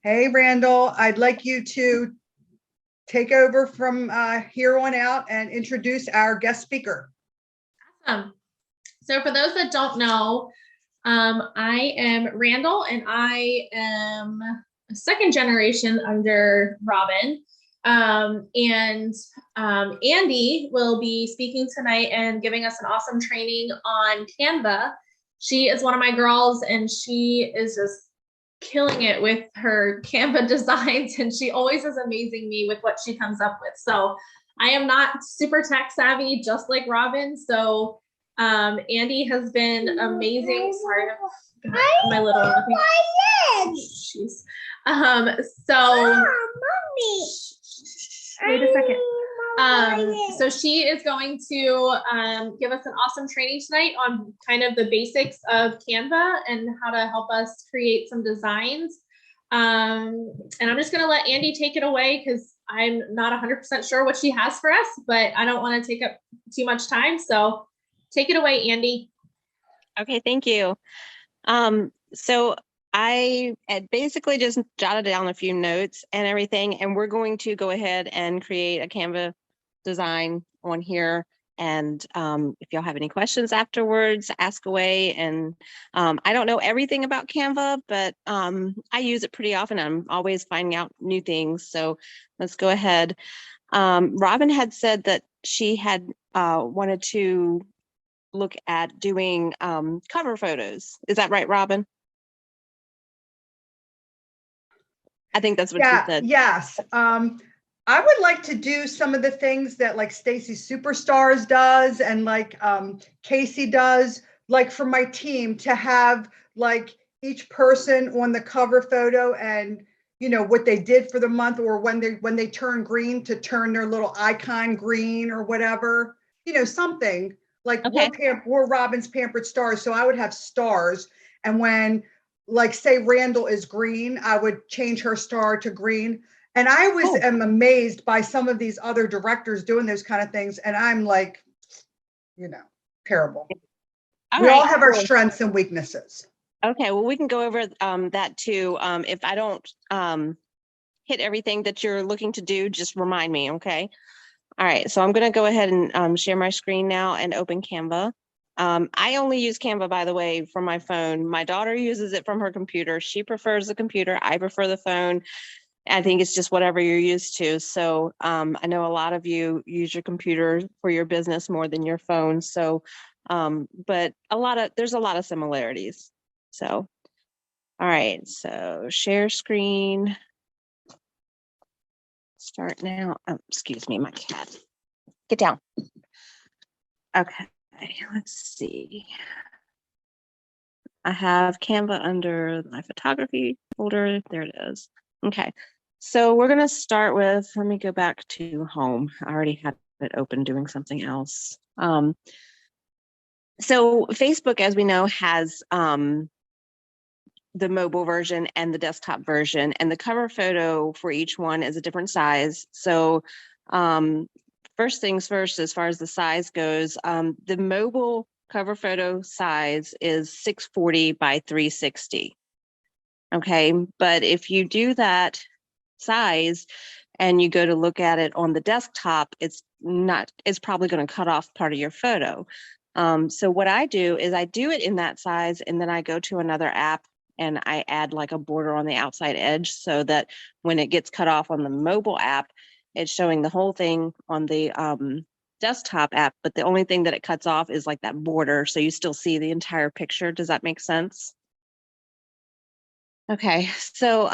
Hey, Randall, I'd like you to take over from here on out and introduce our guest speaker. Awesome. So for those that don't know, I am Randall and I am a second generation under Robin. Andy will be speaking tonight and giving us an awesome training on Canva. She is one of my girls and she is just killing it with her Canva designs, and she always is amazing me with what she comes up with. So I am not super tech savvy, just like Robin. So Andy has been amazing. Sorry, my little. Jeez. Mommy. Wait a second. So she is going to give us an awesome training tonight on kind of the basics of Canva and how to help us create some designs. And I'm just going to let Andy take it away because I'm not 100% sure what she has for us, but I don't want to take up too much time. So take it away, Andy. Okay, thank you. So I had basically just jotted down a few notes and everything, and we're going to go ahead and create a Canva design on here. And if y'all have any questions afterwards, ask away. And I don't know everything about Canva, but I use it pretty often. I'm always finding out new things. So let's go ahead. Robin had said that she had wanted to look at doing cover photos. Is that right, Robin? I think that's what she said. Yes. I would like to do some of the things that like Stacy Superstars does and like Casey does, like for my team, to have like each person on the cover photo and what they did for the month, or when they turn green, to turn their little icon green or whatever, something like. Okay. We're Robin's Pampered Stars, so I would have stars, and when, like, say Randall is green, I would change her star to green. And I always am amazed by some of these other directors doing those kind of things. And I'm like, terrible. We all have our strengths and weaknesses. Okay, well, we can go over that too. If I don't hit everything that you're looking to do, just remind me, okay? All right, so I'm going to go ahead and share my screen now and open Canva. I only use Canva, by the way, from my phone. My daughter uses it from her computer. She prefers the computer. I prefer the phone. I think it's just whatever you're used to. So I know a lot of you use your computer for your business more than your phone. So, but there's a lot of similarities. So, all right. So share screen. Start now. Oh, excuse me, my cat. Get down. Okay, let's see. I have Canva under my photography folder. There it is. Okay. So we're going to start with, let me go back to home. I already had it open doing something else. So Facebook, as we know, has the mobile version and the desktop version, and the cover photo for each one is a different size. So first things first, as far as the size goes, the mobile cover photo size is 640 by 360. Okay, but if you do that size and you go to look at it on the desktop, it's probably going to cut off part of your photo. So what I do is I do it in that size, and then I go to another app and I add like a border on the outside edge, so that when it gets cut off on the mobile app, it's showing the whole thing on the desktop app, but the only thing that it cuts off is like that border, so you still see the entire picture. Does that make sense? Okay, so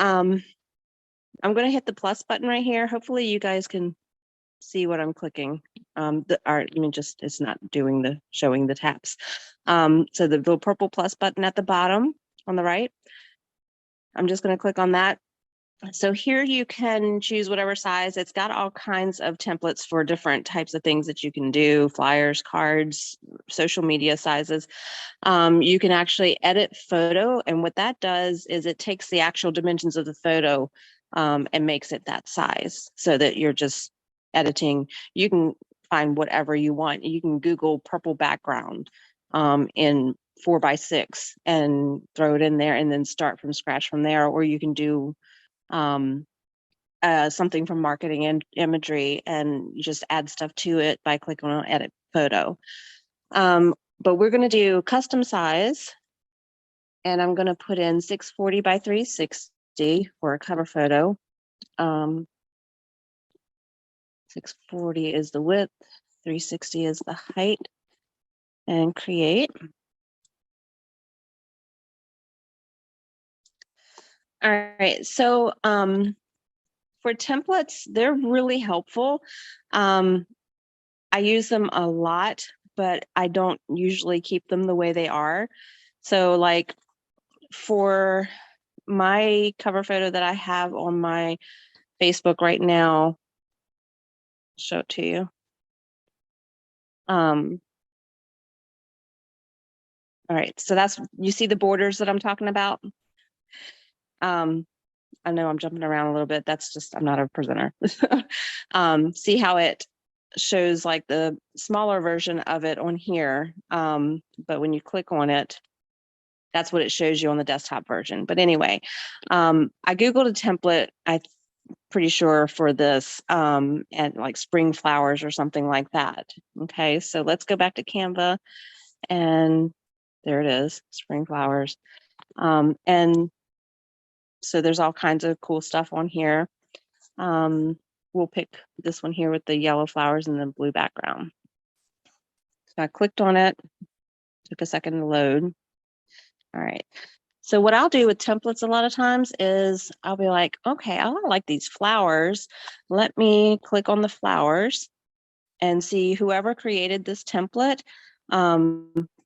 I'm going to hit the plus button right here. Hopefully you guys can see what I'm clicking. It's not showing the taps. So the little purple plus button at the bottom on the right, I'm just going to click on that. So here you can choose whatever size. It's got all kinds of templates for different types of things that you can do: flyers, cards, social media sizes. You can actually edit photo, and what that does is it takes the actual dimensions of the photo and makes it that size, so that you're just editing. You can find whatever you want. You can Google purple background in 4:6 and throw it in there and then start from scratch from there, or you can do something from marketing and imagery, and you just add stuff to it by clicking on edit photo. But we're going to do custom size, and I'm going to put in 640 by 360 for a cover photo. 640 is the width, 360 is the height, and create. All right, so for templates, they're really helpful. I use them a lot, but I don't usually keep them the way they are. So like for my cover photo that I have on my Facebook right now, I'll show it to you. All right, so that's, you see the borders that I'm talking about? I know I'm jumping around a little bit. That's just, I'm not a presenter. See how it shows like the smaller version of it on here. But when you click on it, that's what it shows you on the desktop version. But anyway, I Googled a template, I'm pretty sure for this, and like spring flowers or something like that. Okay, so let's go back to Canva, and there it is, spring flowers. And so there's all kinds of cool stuff on here. We'll pick this one here with the yellow flowers and the blue background. So I clicked on it, took a second to load. All right. So what I'll do with templates a lot of times is I'll be like, okay, I like these flowers. Let me click on the flowers and see whoever created this template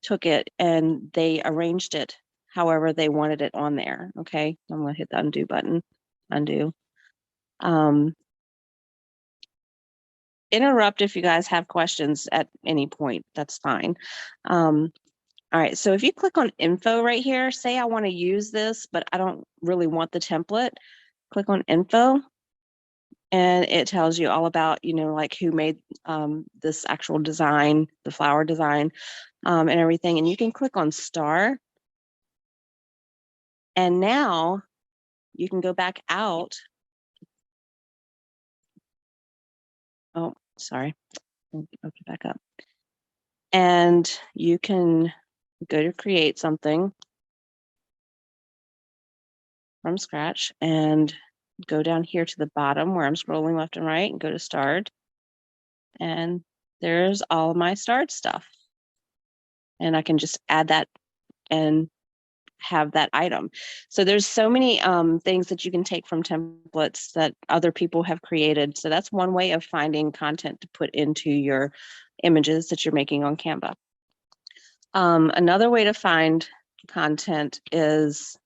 took it and they arranged it however they wanted it on there. Okay, I'm gonna hit the undo button, undo. Interrupt if you guys have questions at any point, that's fine. All right, so if you click on info right here, say I want to use this, but I don't really want the template, click on info, and it tells you all about, you know, like who made this actual design, the flower design, and everything. And you can click on star. And now you can go back out. Oh, sorry, open it back up. And you can go to create something from scratch and go down here to the bottom where I'm scrolling left and right and go to starred. And there's all of my starred stuff. And I can just add that and have that item. So there's so many things that you can take from templates that other people have created. So that's one way of finding content to put into your images that you're making on Canva. Another way to find content is,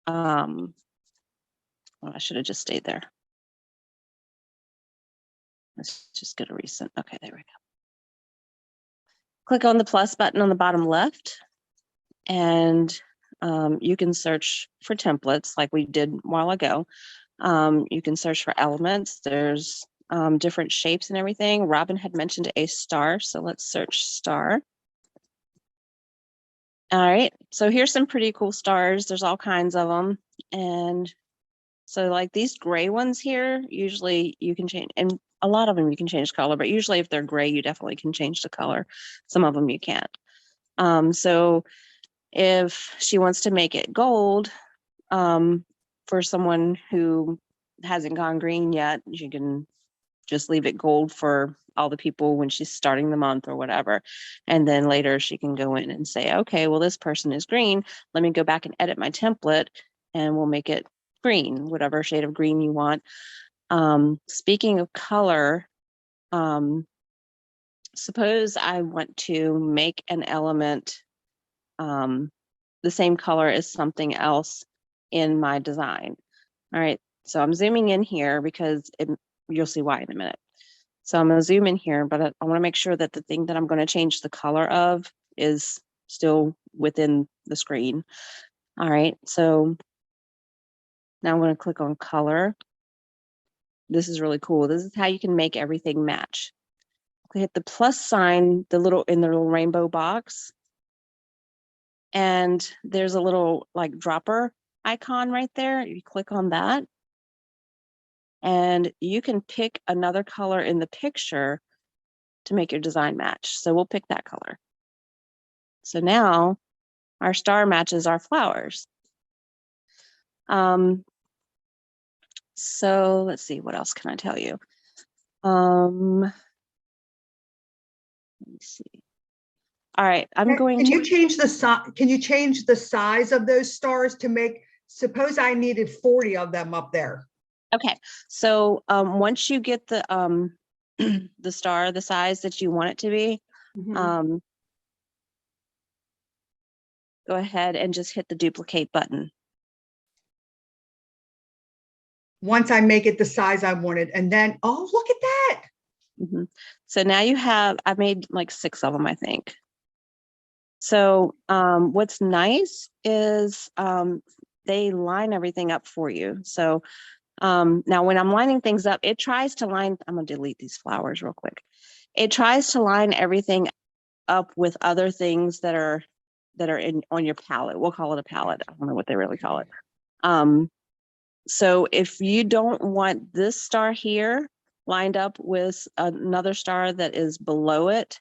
well, I should have just stayed there. Let's just go to recent. Okay, there we go. Click on the plus button on the bottom left, and you can search for templates like we did a while ago. You can search for elements. There's different shapes and everything. Robin had mentioned a star, so let's search star. All right, so here's some pretty cool stars. There's all kinds of them. And so like these gray ones here, usually you can change, and a lot of them you can change color, but usually if they're gray, you definitely can change the color. Some of them you can't. So if she wants to make it gold, for someone who hasn't gone green yet, you can just leave it gold for all the people when she's starting the month or whatever. And then later she can go in and say, okay, well, this person is green. Let me go back and edit my template and we'll make it green, whatever shade of green you want. Speaking of color, suppose I want to make an element the same color as something else in my design. All right, so I'm zooming in here because you'll see why in a minute. So I'm going to zoom in here, but I want to make sure that the thing that I'm going to change the color of is still within the screen. All right, so now I'm going to click on color. This is really cool. This is how you can make everything match. Hit the plus sign, the little rainbow box, and there's a little like dropper icon right there. You click on that, and you can pick another color in the picture to make your design match. So we'll pick that color. So now our star matches our flowers. So let's see, what else can I tell you? Let me see. All right, I'm going Can to. you change the size? Can you change the size of those stars to make? Suppose I needed 40 of them up there. Okay, so once you get the the star the size that you want it to be, Mhm. go ahead and just hit the duplicate button. Once I make it the size I wanted, and then, oh, look at that. So now you have, I made like 6 of them, I think. So what's nice is they line everything up for you. So now when I'm lining things up, it tries to line, I'm gonna delete these flowers real quick. It tries to line everything up with other things that are in on your palette. We'll call it a palette. I don't know what they really call it. So if you don't want this star here lined up with another star that is below it,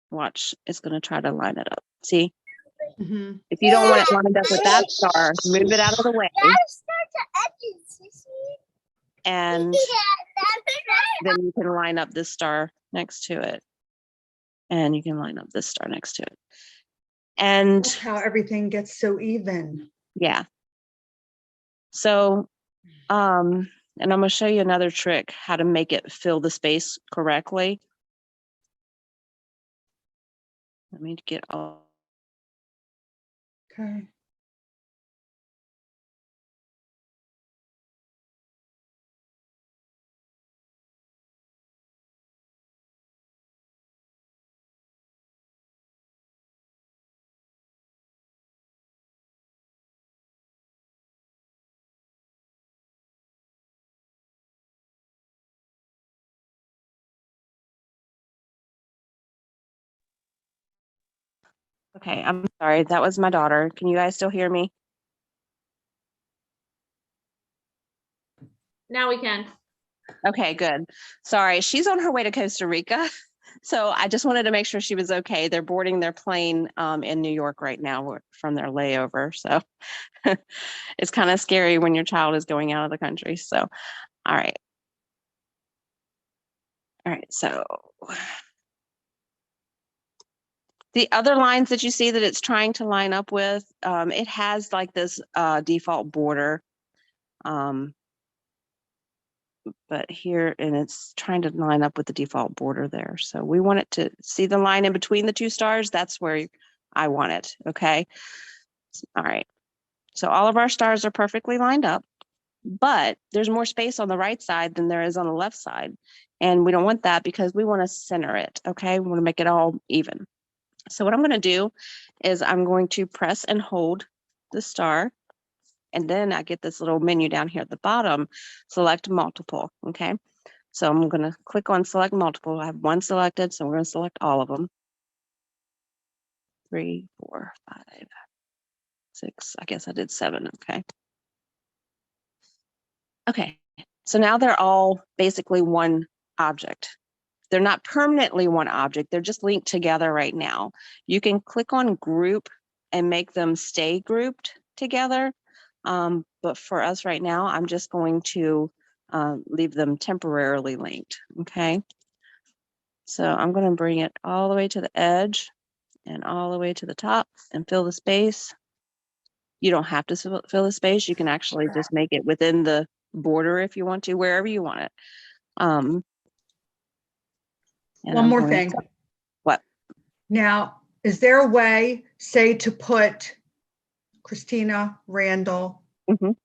watch, it's going to try to line it up. See? Mhm. If you don't want it lined up with that star, move it out of the way. And then you can line up this star next to it. And you can line up this star next to it. And Look how everything gets so even. yeah. So, and I'm going to show you another trick, how to make it fill the space correctly. Let me get all. Okay. Okay, I'm sorry. That was my daughter. Can you guys still hear me? Now we can. Okay, good. Sorry, she's on her way to Costa Rica. So I just wanted to make sure she was okay. They're boarding their plane in New York right now from their layover. So it's kind of scary when your child is going out of the country. So, all right. All right, so the other lines that you see that it's trying to line up with, it has like this default border. But here, and it's trying to line up with the default border there. So we want it to see the line in between the 2 stars. That's where I want it. Okay. All right. So all of our stars are perfectly lined up, but there's more space on the right side than there is on the left side. And we don't want that because we want to center it. Okay. We want to make it all even. So what I'm going to do is I'm going to press and hold the star. And then I get this little menu down here at the bottom, select multiple. Okay. So I'm going to click on select multiple. I have 1 selected, so we're going to select all of them. 3, 4, 5, 6. I guess I did 7. Okay. Okay. So now they're all basically one object. They're not permanently one object. They're just linked together right now. You can click on group and make them stay grouped together. But for us right now, I'm just going to leave them temporarily linked. Okay. So I'm going to bring it all the way to the edge and all the way to the top and fill the space. You don't have to fill the space. You can actually just make it within the border if you want to, wherever you want it. And One I'm more going thing. to, what? Now, is there a way, say, to put Christina, Randall, Mhm.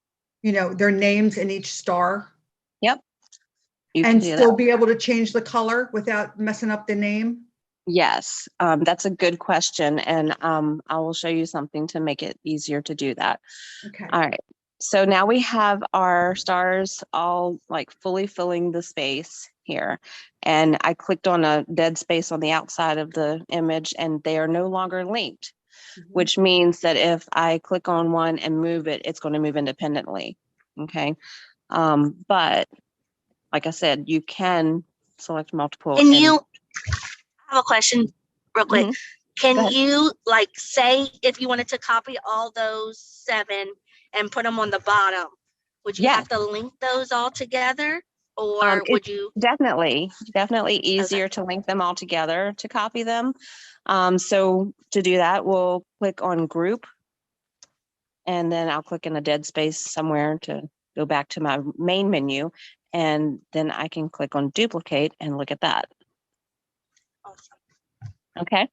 their names in each star Yep. You can and do that. still be able to change the color without messing up the name? Yes, that's a good question. And I will show you something to make it easier to do that. Okay. All right. So now we have our stars all like fully filling the space here. And I clicked on a dead space on the outside of the image and they are no longer linked, which means that if I click on one and move it, it's going to move independently. Okay. But like I said, you can select multiple. Can and- you, I have a question real quick. Mhm. Go Can ahead. you like say if you wanted to copy all those 7 and put them on the bottom, would you Yes. have to link those all together, or It's would you? definitely easier to link them all together to copy them. So to do that, we'll click on group, and then I'll click in a dead space somewhere to go back to my main menu, and then I can click on duplicate and look at that. Awesome. Okay.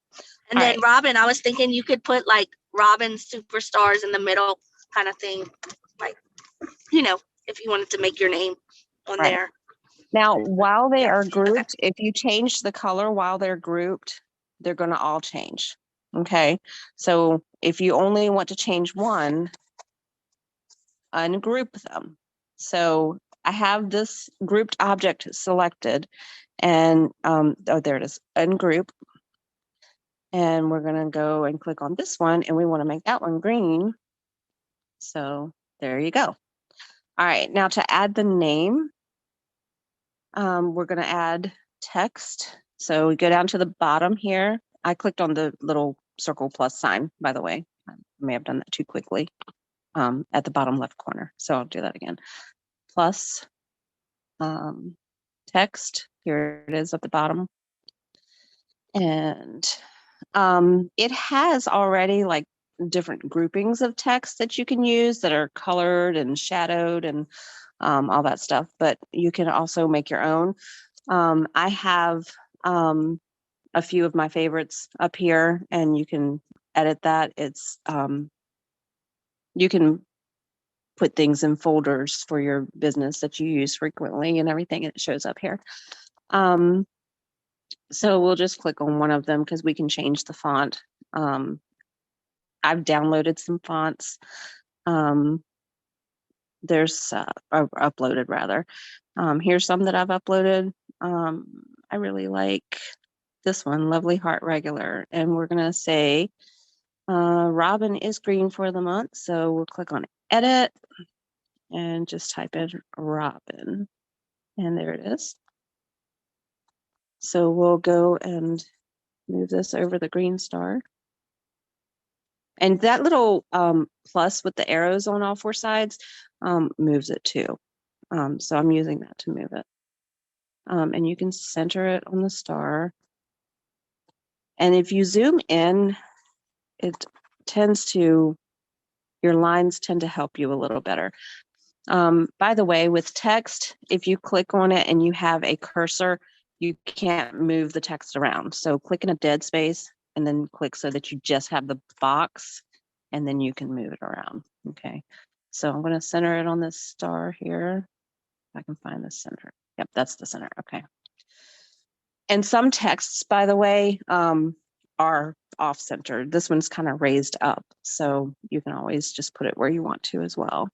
And All then right. Robin, I was thinking you could put like Robin Superstars in the middle kind of thing. Like, if you wanted to make your name on Right. there. Now, while they Yeah. are grouped, if you change the color while they're grouped, they're going to all change. Okay. So if you only want to change one, ungroup them. So I have this grouped object selected, and there it is, ungroup. And we're going to go and click on this one, and we want to make that one green. So there you go. All right. Now to add the name, we're going to add text. So we go down to the bottom here. I clicked on the little circle plus sign, by the way. I may have done that too quickly, at the bottom left corner. So I'll do that again. Plus text. Here it is at the bottom. And it has already like different groupings of text that you can use that are colored and shadowed and all that stuff, but you can also make your own. I have a few of my favorites up here, and you can edit that. It's you can put things in folders for your business that you use frequently and everything. It shows up here. So we'll just click on one of them because we can change the font. I've downloaded some fonts. There's or uploaded rather. Here's some that I've uploaded. I really like this one, Lovely Heart Regular, and we're gonna say Robin is green for the month. So we'll click on edit and just type in Robin, and there it is. So we'll go and move this over the green star. And that little plus with the arrows on all 4 sides moves it too. So I'm using that to move it. And you can center it on the star. And if you zoom in, it tends to, your lines tend to help you a little better. By the way, with text, if you click on it and you have a cursor, you can't move the text around. So click in a dead space and then click so that you just have the box, and then you can move it around. Okay. So I'm going to center it on this star here. If I can find the center. Yep, that's the center. Okay. And some texts, by the way, are off centered. This one's kind of raised up. So you can always just put it where you want to as well.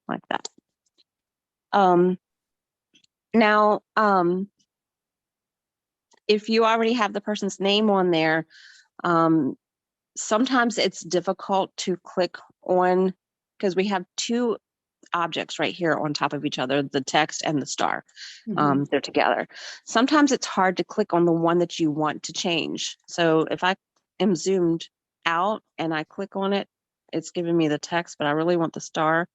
Like that. Now, if you already have the person's name on there, sometimes it's difficult to click on, because we have 2 objects right here on top of each other, the text and the star. They're together. Sometimes it's hard to click on the one that you want to change. So if I am zoomed out and I click on it, it's giving me the text, but I really want the star.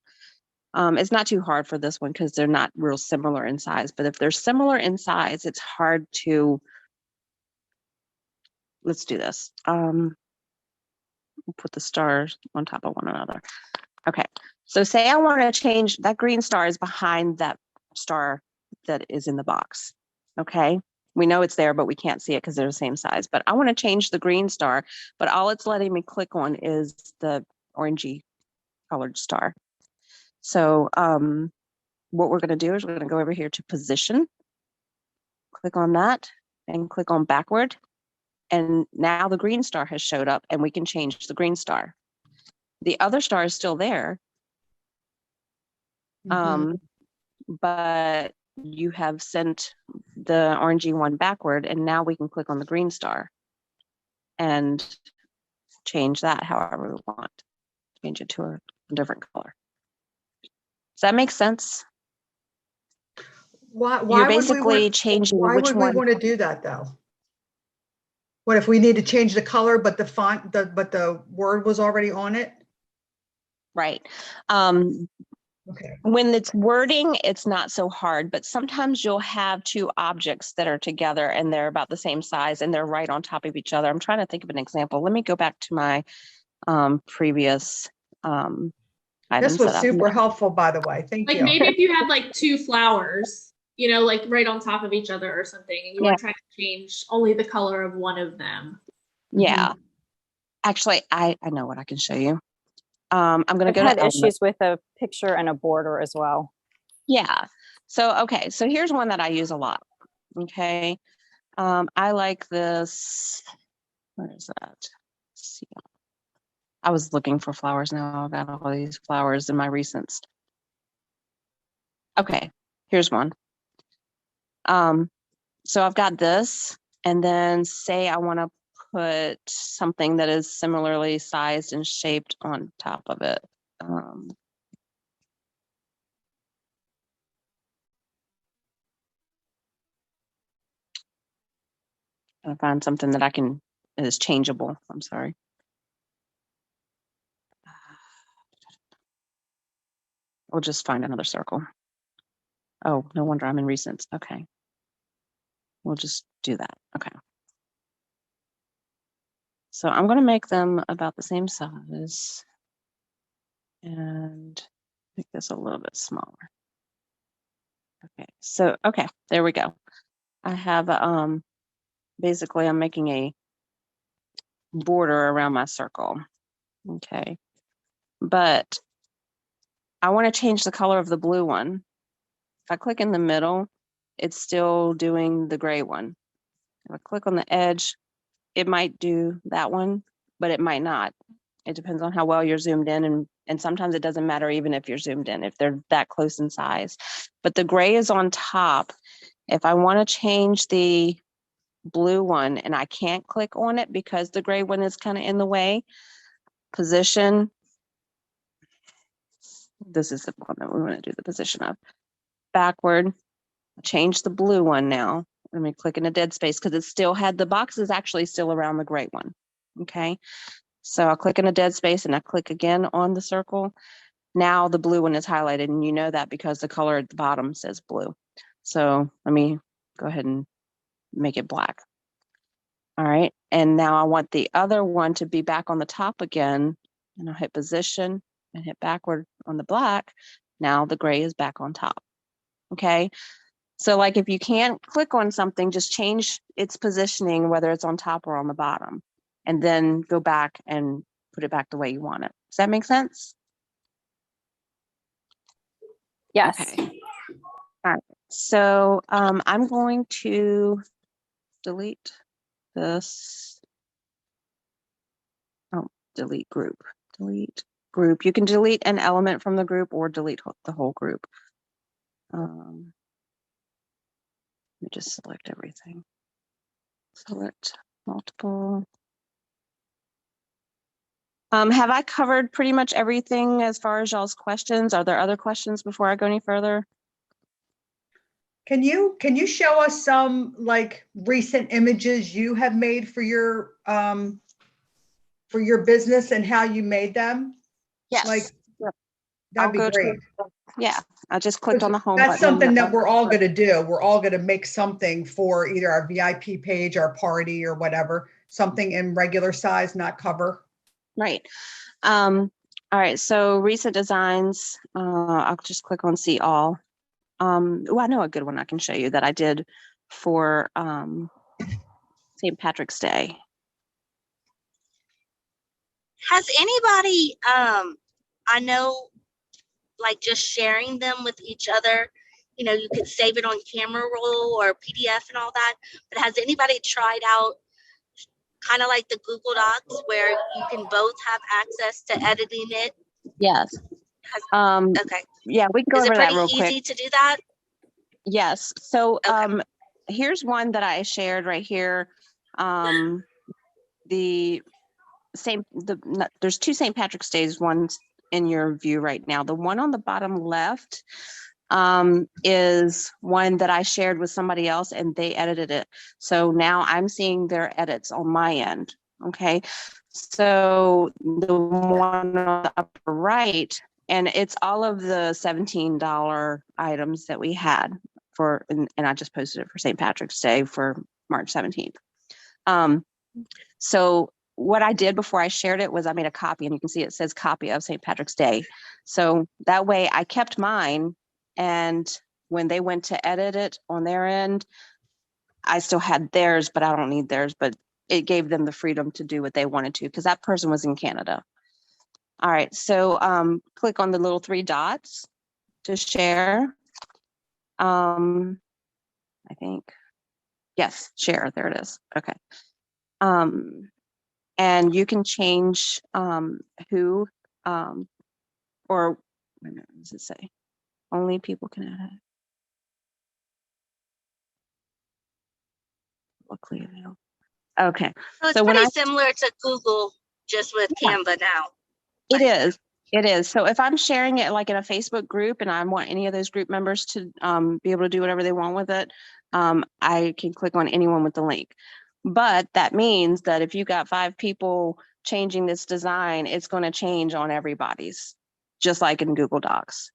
It's not too hard for this one because they're not real similar in size, but if they're similar in size, it's hard to, let's do this. We'll put the stars on top of one another. Okay, so say I want to change, that green star is behind that star that is in the box. Okay, we know it's there, but we can't see it because they're the same size. But I want to change the green star, but all it's letting me click on is the orangey colored star. So what we're going to do is we're going to go over here to position, click on that, and click on backward. And now the green star has showed up, and we can change the green star. The other star is still there, but you have sent the orangey one backward, and now we can click on the green star and change that however we want. Change it to a different color. Does that make sense? Why You're would we basically want, changing why which would we one. want to do that though? What if we need to change the color, but the font, but the word was already on it? Right. Okay. When it's wording, it's not so hard, but sometimes you'll have two objects that are together and they're about the same size and they're right on top of each other. I'm trying to think of an example. Let me go back to my previous This items was that I've super made. helpful, by the way. Thank Like you. maybe if you had like two flowers, you know, like right on top of each other or something, and you Yeah. were trying to change only the color of one of them. Yeah. Actually, I know what I can show you. I'm going to I've go had to element. issues with a picture and a border as well. Yeah. So, okay. So here's one that I use a lot. Okay. I like this. Where is that? Let's see. I was looking for flowers now. I've got all these flowers in my recents. Okay. Here's one. So I've got this, and then say I want to put something that is similarly sized and shaped on top of it. I find something that is changeable. I'm sorry. We'll just find another circle. Oh, no wonder I'm in recents. Okay. We'll just do that. Okay. So I'm going to make them about the same size and make this a little bit smaller. Okay. So, okay, there we go. I have, basically I'm making a border around my circle. Okay. But I want to change the color of the blue one. If I click in the middle, it's still doing the gray one. If I click on the edge, it might do that one, but it might not. It depends on how well you're zoomed in, and sometimes it doesn't matter even if you're zoomed in, if they're that close in size. But the gray is on top. If I want to change the blue one and I can't click on it because the gray one is kind of in the way, position. This is the one that we want to do the position of. Backward, change the blue one now. Let me click in a dead space because it still had the box is actually still around the gray one. Okay. So I'll click in a dead space and I click again on the circle. Now the blue one is highlighted, and you know that because the color at the bottom says blue. So let me go ahead and make it black. All right. And now I want the other one to be back on the top again. And I'll hit position and hit backward on the black. Now the gray is back on top. Okay. So like if you can't click on something, just change its positioning, whether it's on top or on the bottom, and then go back and put it back the way you want it. Does that make sense? Yes. Okay. All right. So I'm going to delete this. Oh, delete group. Delete group. You can delete an element from the group or delete the whole group. Let me just select everything. Select multiple. Have I covered pretty much everything as far as y'all's questions? Are there other questions before I go any further? Can you show us some like recent images you have made for your business and how you made them? Yes. Like, Yep. that'd I'll be go great. yeah, I just clicked on the home That's button. something that we're all going to do. We're all going to make something for either our VIP page, our party, or whatever, something in regular size, not cover. Right. All right. So recent designs, I'll just click on see all. Well, I know a good one I can show you that I did for St. Patrick's Day. Has anybody, I know, like just sharing them with each other, you know, you could save it on camera roll or PDF and all that, but has anybody tried out kind of like the Google Docs where you can both have access to editing it? Yes. Okay. Yeah, we can go Is it over that pretty real quick. easy to do that? Yes. So Okay. here's one that I shared right here. There's two St. Patrick's Days ones in your view right now. The one on the bottom left, is one that I shared with somebody else and they edited it. So now I'm seeing their edits on my end. Okay. So the one on the upper right, and it's all of the $17 items that we had for, and I just posted it for St. Patrick's Day for March 17th. So what I did before I shared it was I made a copy, and you can see it says copy of St. Patrick's Day. So that way I kept mine, and when they went to edit it on their end, I still had theirs, but I don't need theirs, but it gave them the freedom to do what they wanted to, because that person was in Canada. All right, so click on the little 3 dots to share. I think, yes, share, there it is. Okay. And you can change who, or wait a minute, what does it say? Only people can edit. Locally available. Okay. So it's So when pretty I, similar to Google, just with yeah, Canva now. it is. It is. So if I'm sharing it like in a Facebook group and I want any of those group members to be able to do whatever they want with it, I can click on anyone with the link. But that means that if you got 5 people changing this design, it's going to change on everybody's, just like in Google Docs.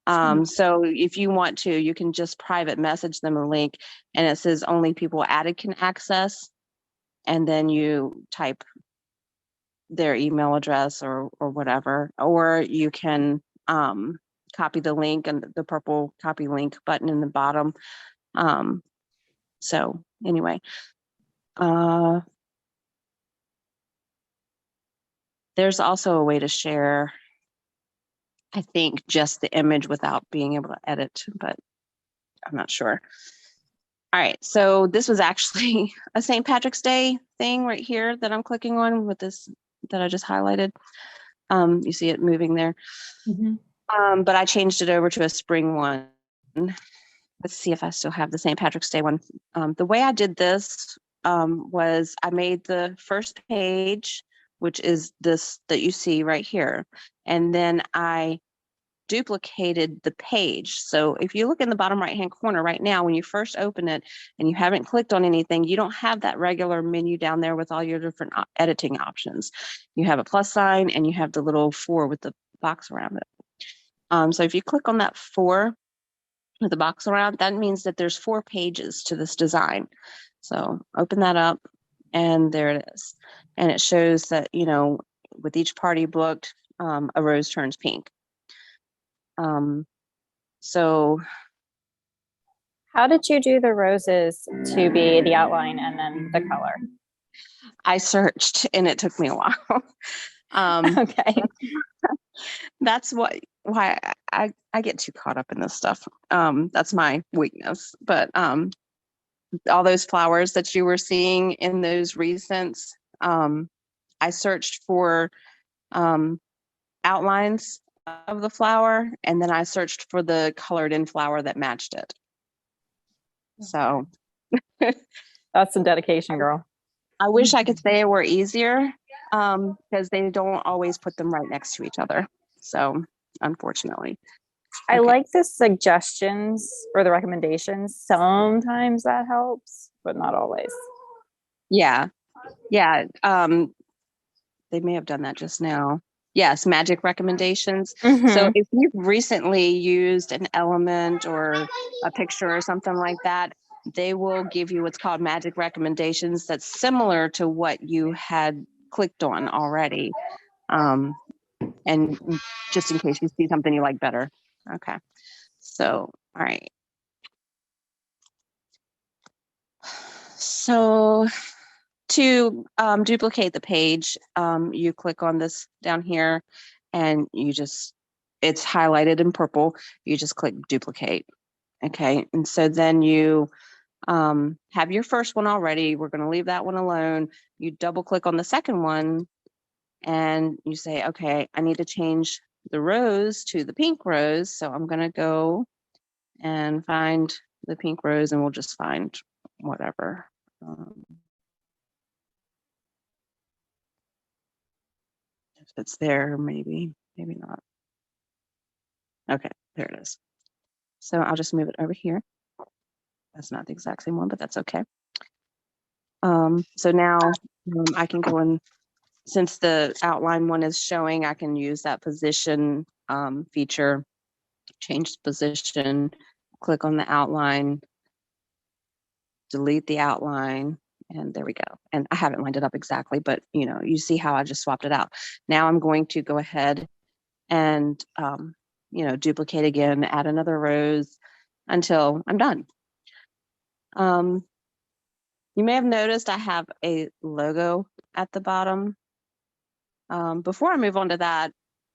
So if you want to, you can just private message them a link and it says only people added can access. And then you type their email address or whatever, or you can copy the link and the purple copy link button in the bottom. So anyway, there's also a way to share, I think, just the image without being able to edit, but I'm not sure. All right, so this was actually a St. Patrick's Day thing right here that I'm clicking on with this that I just highlighted. You see it moving there. But I changed it over to a spring one. Let's see if I still have the St. Patrick's Day one. The way I did this was I made the first page, which is this that you see right here. And then I duplicated the page. So if you look in the bottom right hand corner right now, when you first open it and you haven't clicked on anything, you don't have that regular menu down there with all your different editing options. You have a plus sign and you have the little 4 with the box around it. So if you click on that 4 with the box around, that means that there's 4 pages to this design. So open that up and there it is. And it shows that, you know, with each party booked, a rose turns pink. So How did you do the roses to be the outline and then the color? I searched and it took me a while. Okay. That's why I get too caught up in this stuff. That's my weakness. But all those flowers that you were seeing in those recents, I searched for outlines of the flower, and then I searched for the colored in flower that matched it. So That's some dedication, girl. I wish I could say it were easier, because they don't always put them right next to each other. So unfortunately. I Okay. like the suggestions or the recommendations. Sometimes that helps, but not always. Yeah. Yeah. They may have done that just now. Yes, magic recommendations. So Mhm. if you've recently used an element or a picture or something like that, they will give you what's called magic recommendations that's similar to what you had clicked on already. And just in case you see something you like better. Okay. So, all right. So to duplicate the page, you click on this down here and you just, it's highlighted in purple. You just click duplicate. Okay. And so then you have your first one already. We're going to leave that one alone. You double click on the second one and you say, okay, I need to change the rose to the pink rose. So I'm going to go and find the pink rose and we'll just find whatever. If it's there, maybe not. Okay, there it is. So I'll just move it over here. That's not the exact same one, but that's okay. So now I can go in, since the outline one is showing, I can use that position feature, change the position, click on the outline, delete the outline, and there we go. And I haven't lined it up exactly, but you see how I just swapped it out. Now I'm going to go ahead and duplicate again, add another rose until I'm done. You may have noticed I have a logo at the bottom. Before I move on to that,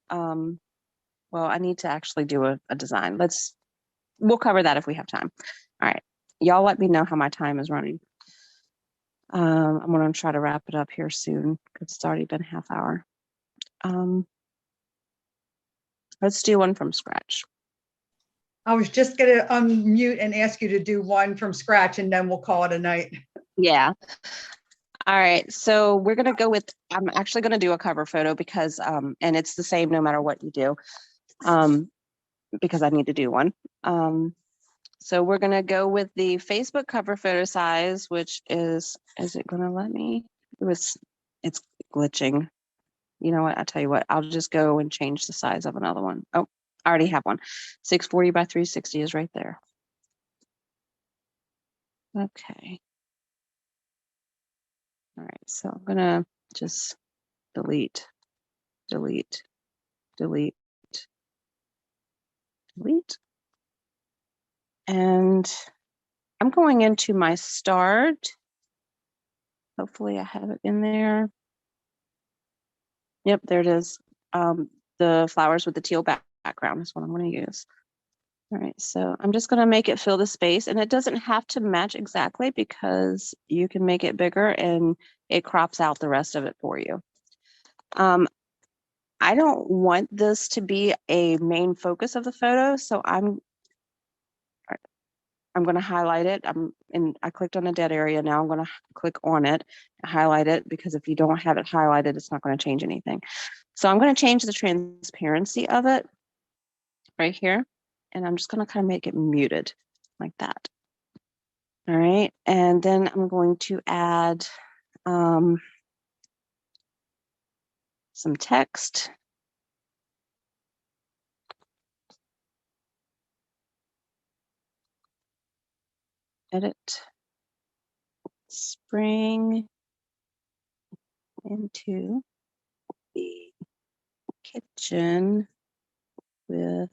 well, I need to actually do a design. We'll cover that if we have time. All right, y'all let me know how my time is running. I'm gonna try to wrap it up here soon because it's already been a half hour. Let's do one from scratch. I was just gonna unmute and ask you to do one from scratch, and then we'll call it a night. Yeah. All right, so we're gonna go with, I'm actually gonna do a cover photo because, and it's the same no matter what you do, because I need to do one. So we're gonna go with the Facebook cover photo size, which is it gonna let me? It's glitching. You know what, I'll tell you what, I'll just go and change the size of another one. Oh, I already have one. 640 by 360 is right there. Okay. All right, so I'm gonna just delete, delete, delete, delete. And I'm going into my start. Hopefully I have it in there. Yep, there it is. The flowers with the teal background is what I'm going to use. All right, so I'm just going to make it fill the space, and it doesn't have to match exactly because you can make it bigger and it crops out the rest of it for you. I don't want this to be a main focus of the photo, so I'm going to highlight it. I clicked on a dead area. Now I'm going to click on it, highlight it, because if you don't have it highlighted, it's not going to change anything. So I'm going to change the transparency of it right here. And I'm just going to kind of make it muted like that. All right. And then I'm going to add some text. Edit. Spring into the kitchen with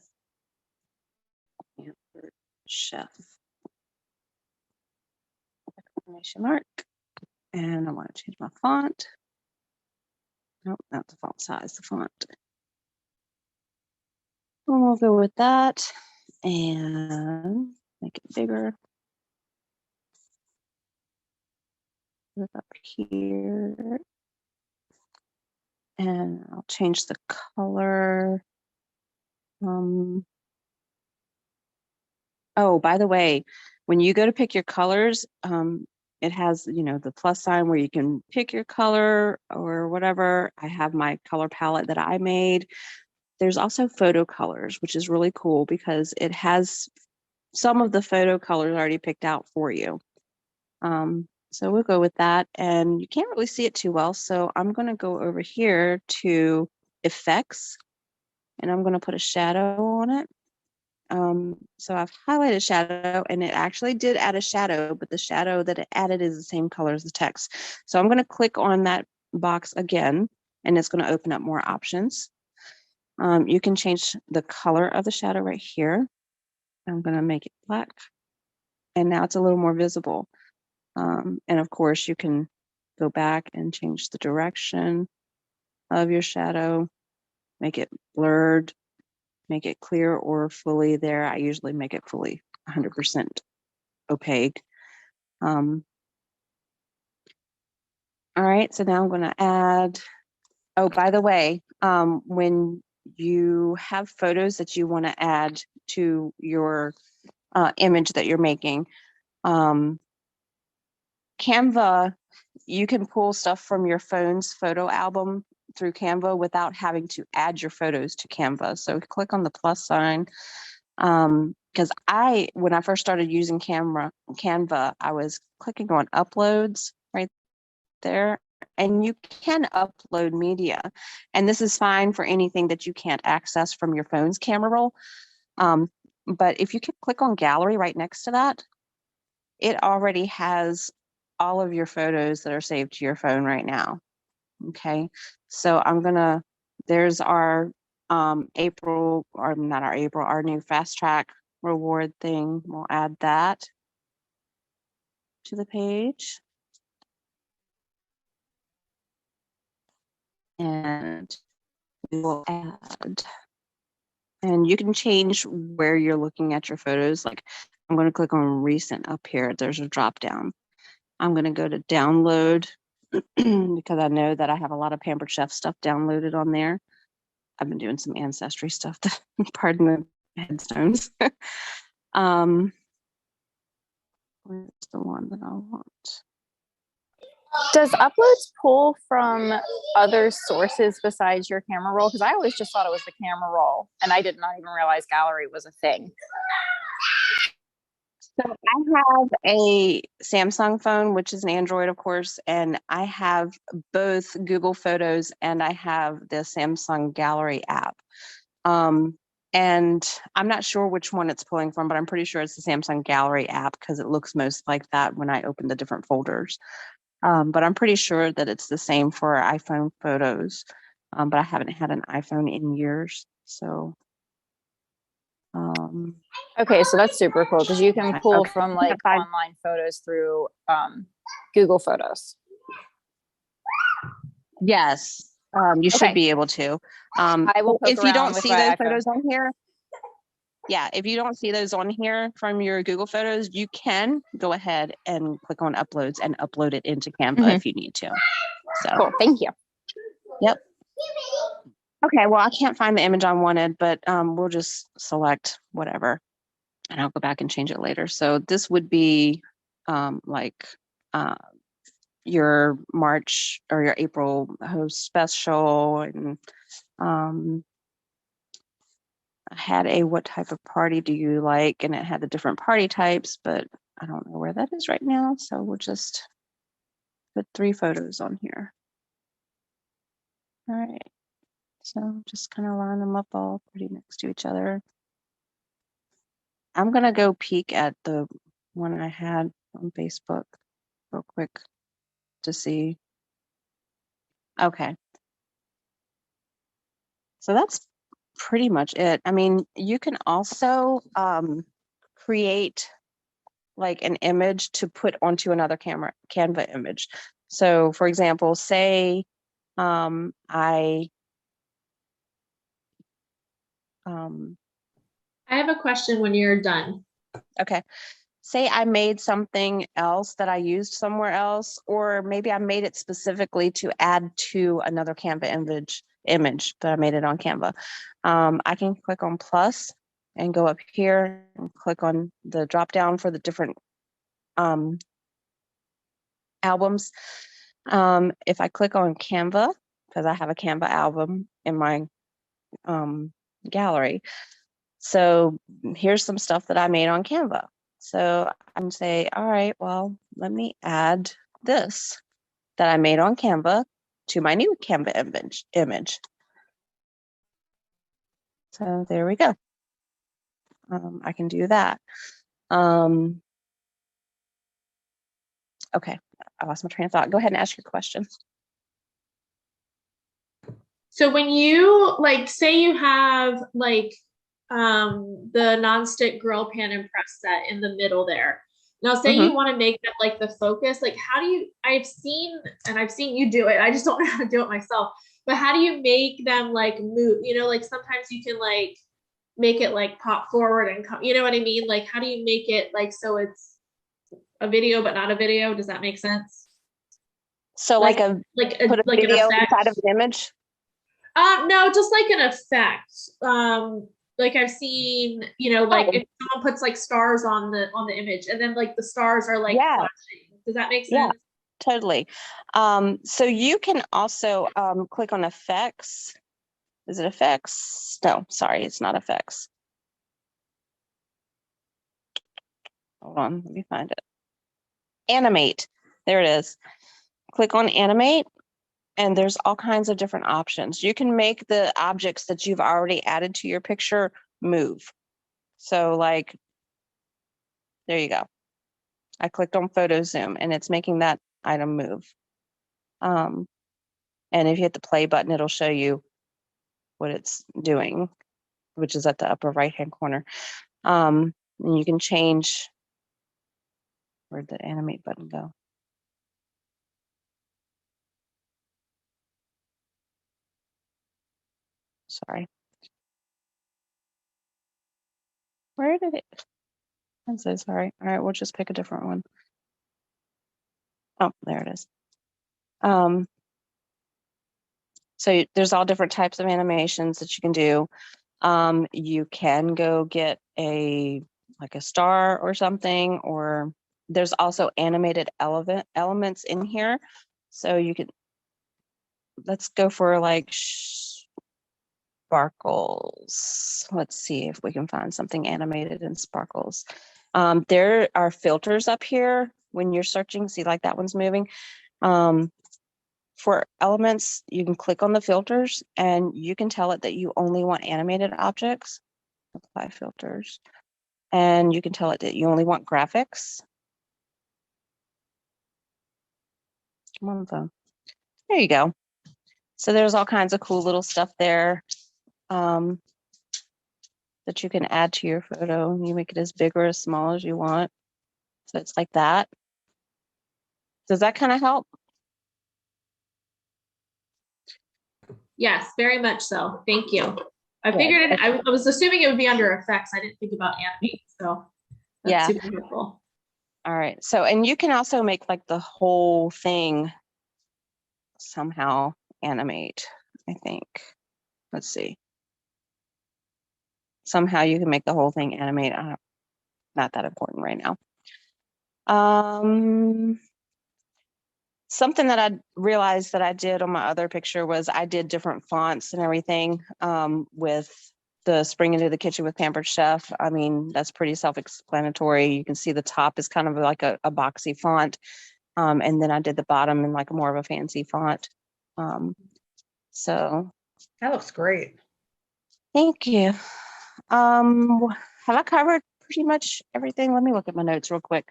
chef. Exclamation mark. And I want to change my font. Nope, not the font size, the font. And we'll go with that and make it bigger. Put it up here. And I'll change the color. Oh, by the way, when you go to pick your colors, it has, the plus sign where you can pick your color or whatever. I have my color palette that I made. There's also photo colors, which is really cool because it has some of the photo colors already picked out for you. So we'll go with that, and you can't really see it too well. So I'm going to go over here to effects, and I'm going to put a shadow on it. So I've highlighted shadow, and it actually did add a shadow, but the shadow that it added is the same color as the text. So I'm going to click on that box again, and it's going to open up more options. You can change the color of the shadow right here. I'm going to make it black, and now it's a little more visible. And of course, you can go back and change the direction of your shadow, make it blurred, make it clear or fully there. I usually make it fully 100% opaque. All right, so now I'm going to add, oh, by the way, when you have photos that you want to add to your image that you're making, Canva, you can pull stuff from your phone's photo album through Canva without having to add your photos to Canva. So click on the plus sign, because when I first started using Canva, I was clicking on uploads right there, and you can upload media, and this is fine for anything that you can't access from your phone's camera roll. But if you can click on gallery right next to that, it already has all of your photos that are saved to your phone right now. Okay, so there's our April, or not our April, our new fast track reward thing. We'll add that to the page. And we will add, and you can change where you're looking at your photos. Like I'm going to click on recent up here. There's a drop down. I'm going to go to download because I know that I have a lot of Pampered Chef stuff downloaded on there. I've been doing some ancestry stuff, pardon the headstones. Where's the one that I want? Does uploads pull from other sources besides your camera roll? Because I always just thought it was the camera roll, and I did not even realize gallery was a thing. So I have a Samsung phone, which is an Android, of course, and I have both Google Photos and I have the Samsung Gallery app. And I'm not sure which one it's pulling from, but I'm pretty sure it's the Samsung Gallery app because it looks most like that when I open the different folders. But I'm pretty sure that it's the same for iPhone photos. But I haven't had an iPhone in years, so. Okay, so that's super cool because you can pull Okay. from like online photos through Google Photos. Yes, you should be able to. I will poke if you around don't with see my those iPhone. photos on here, yeah, if you don't see those on here from your Google Photos, you can go ahead and click on uploads and upload it into Canva if you need to. So Cool, thank you. Yep. Okay, well, I can't find the image I wanted, but we'll just select whatever and I'll go back and change it later. So this would be your March or your April host special, and I had a what type of party do you like, and it had the different party types, but I don't know where that is right now, so we'll just put 3 photos on here. All right, so just kind of line them up all pretty next to each other. I'm gonna go peek at the one I had on Facebook real quick to see. Okay, so that's pretty much it. I mean, you can also create like an image to put onto another Canva image. So for example, say I have a question when you're done. Okay. Say I made something else that I used somewhere else, or maybe I made it specifically to add to another Canva image, but I made it on Canva. I can click on plus and go up here and click on the drop down for the different albums. If I click on Canva, because I have a Canva album in my gallery. So here's some stuff that I made on Canva. So I can say, all right, well, let me add this that I made on Canva to my new Canva image. So there we go. I can do that. Okay, I lost my train of thought. Go ahead and ask your question. So when you like, say you have like the nonstick grill pan and press set in the middle there. Now say you want to make that like the focus, like how do you, I've seen you do it. I just don't know how to do it myself, but how do you make them like move? You know, like sometimes you can like make it like pop forward and come, you know what I mean? Like how do you make it like, so it's a video, but not a video? Does that make sense? So put a video inside of an image? No, just like an effect. Like I've seen, you know, like if someone puts like stars on the image and then like the stars are like flashing. Does that make sense? Yeah, totally. So you can also click on effects. Is it effects? No, sorry, it's not effects. Hold on, let me find it. Animate. There it is. Click on animate, and there's all kinds of different options. You can make the objects that you've already added to your picture move. So like, there you go. I clicked on photo zoom and it's making that item move. And if you hit the play button, it'll show you what it's doing, which is at the upper right-hand corner. And you can change, where'd the animate button go? Sorry. Where did it? I'm so sorry. All right, we'll just pick a different one. Oh, there it is. So there's all different types of animations that you can do. You can go get like a star or something, or there's also animated elements in here. So you could, let's go for like sparkles. Let's see if we can find something animated in sparkles. There are filters up here when you're searching. See, like that one's moving. For elements, you can click on the filters and you can tell it that you only want animated objects. Apply filters. And you can tell it that you only want graphics. Come on, phone. There you go. So there's all kinds of cool little stuff there that you can add to your photo. You make it as big or as small as you want. So it's like that. Does that kind of help? Yes, very much so. Thank you. I Good. figured it, I was assuming it would be under effects. I didn't think about animate, so that's Yeah. super helpful. All right. So, and you can also make like the whole thing somehow animate, I think. Let's see. Somehow you can make the whole thing animate. Not that important right now. Something that I realized that I did on my other picture was I did different fonts and everything with the Spring Into the Kitchen with Pampered Chef. I mean, that's pretty self-explanatory. You can see the top is kind of like a boxy font. And then I did the bottom in like more of a fancy font. So. That looks great. Thank you. Have I covered pretty much everything? Let me look at my notes real quick.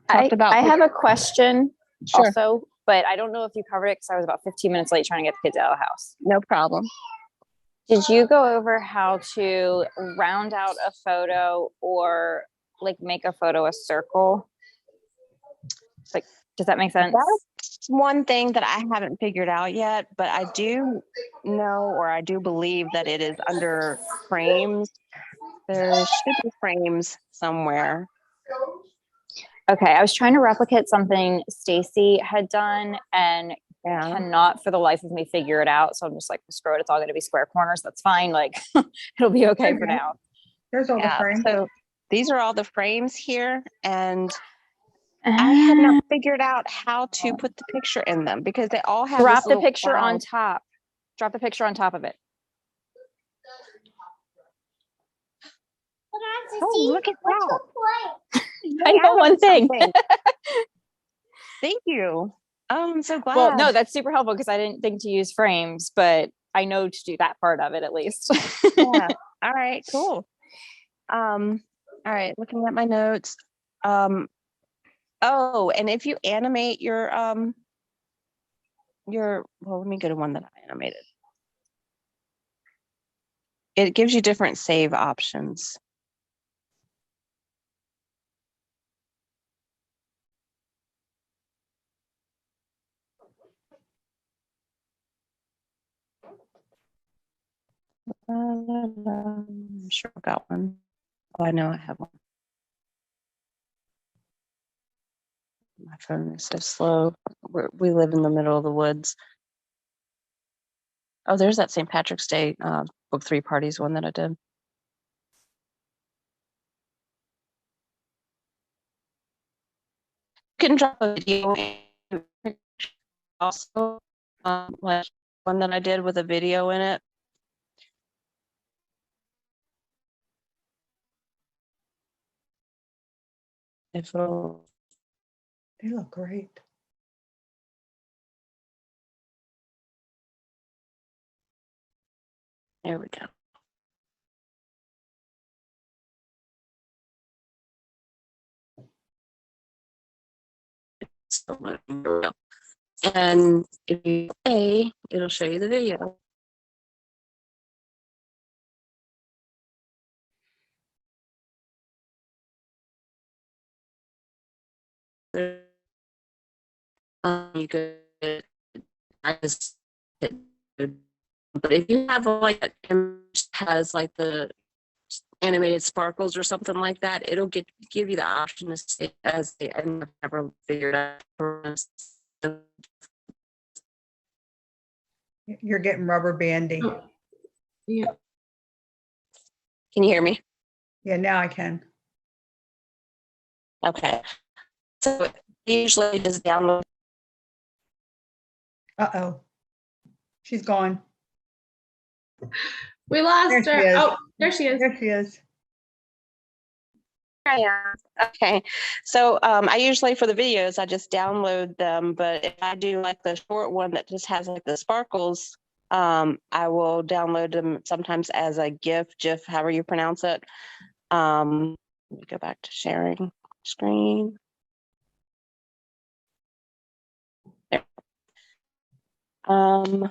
I have a question Sure. also, but I don't know if you covered it because I was about 15 minutes late trying to get the kids out of the house. No problem. Did you go over how to round out a photo or like make a photo a circle? Like, does that make sense? That's one thing that I haven't figured out yet, but I do know, or I do believe that it is under frames. There should be frames somewhere. Okay, I was trying to replicate something Stacy had done and cannot for the life of me figure it out. So I'm just like, screw it, it's all going to be square corners. That's fine. Like, it'll be okay for now. There's all the frames. So these are all the frames here, and I have not figured out how to put the picture in them because they all have drop this the little picture cloud. on top. Drop the picture on top of it. Oh, look at that. I know one thing. Thank you. I'm so glad. Well, no, that's super helpful because I didn't think to use frames, but I know to do that part of it at least. Yeah. All right, cool. All right, looking at my notes. Oh, and if you animate your well, let me go to one that I animated. It gives you different save options. I'm sure I've got one. Oh, I know I have one. My phone is so slow. We live in the middle of the woods. Oh, there's that St. Patrick's Day book 3 parties one that I did. You can drop a video also, like one that I did with a video in it. if it'll, They look great. there we go. So, and if you play, it'll show you the video. You could, I just, but if you have like an image that has like the animated sparkles or something like that, it'll give you the option to stay as the end. I've never figured out. You're getting rubber bandy. Oh, yeah. Can you hear me? Yeah, now I can. Okay. So usually just download. Uh-oh. She's gone. We lost There she her. is. Oh, there she is. There she is. Okay, so I usually for the videos I just download them, but if I do like the short one that just has like the sparkles, I will download them sometimes as a GIF, however you pronounce it. Let me go back to sharing screen. There.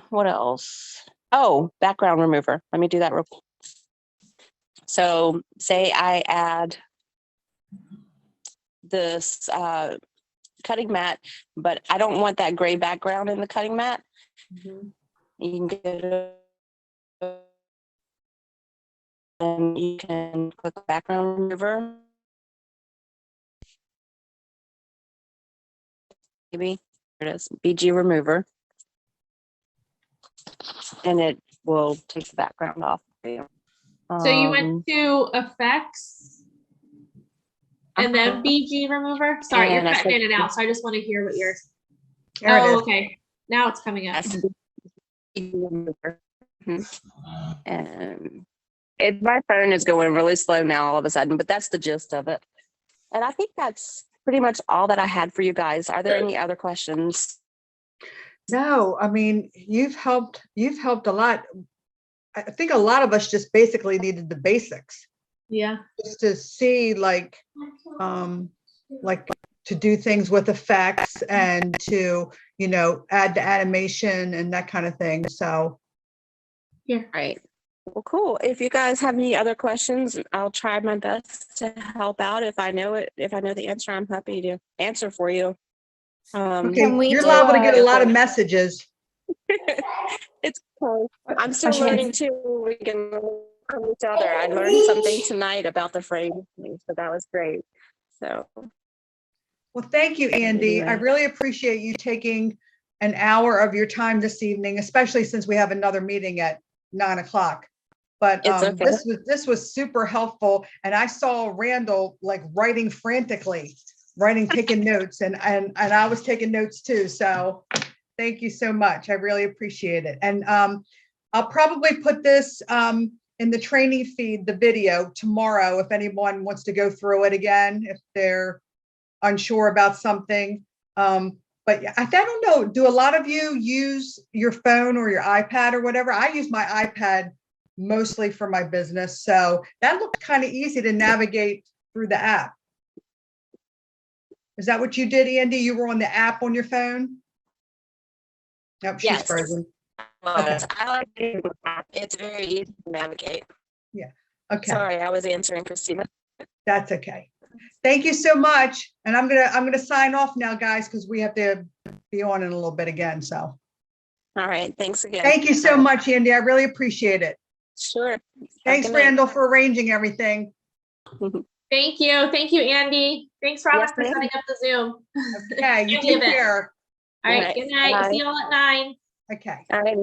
What else? Oh, background remover. Let me do that real quick. So say I add this cutting mat, but I don't want that gray background in the cutting mat. Mhm. You can get it and you can click background remover. Maybe there it is, BG remover. And it will take the background off for you. So you went to effects and then Uh-huh. BG remover. Sorry, you're And I cutting click it out, so I just want to hear what yours. There it Oh, is. okay. Now it's coming up. BG remover. And my phone is going really slow now all of a sudden, but that's the gist of it. And I think that's pretty much all that I had for you guys. Are there any other questions? No, I mean, you've helped a lot. I think a lot of us just basically needed the basics, Yeah. just to see like to do things with effects and to, add the animation and that kind of thing. So Yeah. Right. Well, cool. If you guys have any other questions, I'll try my best to help out. If I know the answer, I'm happy to answer for you. okay, Can we you're do liable to get a lot of a- messages. It's cool. I'm still Question. learning too. We can learn from each other. I learned something tonight about the frame, so that was great. So Well, thank you, Andy. I Anyway. really appreciate you taking an hour of your time this evening, especially since we have another meeting at 9:00. But It's okay. this was super helpful, and I saw Randall like writing frantically, taking notes, and I was taking notes too. So thank you so much. I really appreciate it. And I'll probably put this in the training feed, the video tomorrow, if anyone wants to go through it again, if they're unsure about something. But I don't know, do a lot of you use your phone or your iPad or whatever? I use my iPad mostly for my business. So that looked kind of easy to navigate through the app. Is that what you did, Andy? You were on the app on your phone? Nope, she's Yes. frozen. I like it. It's very easy to navigate. Okay, Sorry, I was answering Christina. that's okay. Thank you so much. And I'm gonna sign off now, guys, because we have to be on in a little bit again. So All right. Thanks again. thank you so much, Andy. I really appreciate it. Sure. Have a Thanks, good night. Randall, for arranging everything. Thank you. Thank you, Andy. Thanks, Robin, Yes, for ma'am. setting up the Zoom. Okay, you Andy take event. care. All right. All right. Good night. Bye. See you all at 9. Okay. All right.